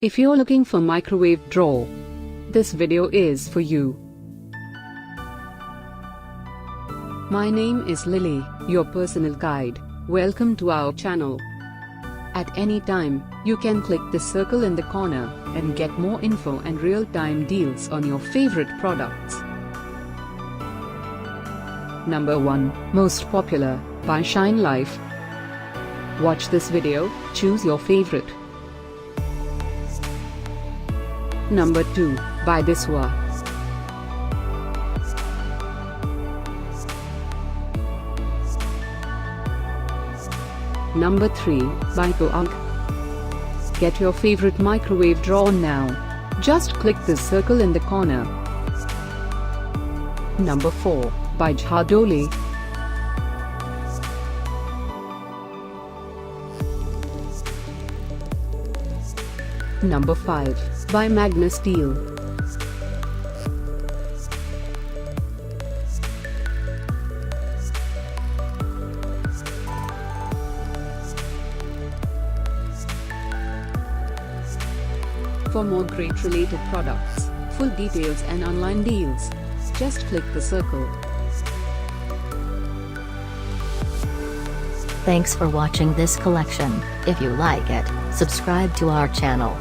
If you're looking for microwave drawer, this video is for you. My name is Lily, your personal guide. Welcome to our channel. At any time, you can click the circle in the corner and get more info and real-time deals on your favorite products. Number 1, Most Popular, by ShineLife. Watch this video, choose your favorite. Number 2, by Diswa. Number 3, by Goank. Get your favorite microwave drawer now. Just click the circle in the corner. Number 4, by Zadoli. Number 5, by MagnusDeal. For more great related products, full details and online deals, just click the circle. Thanks for watching this collection. If you like it, subscribe to our channel.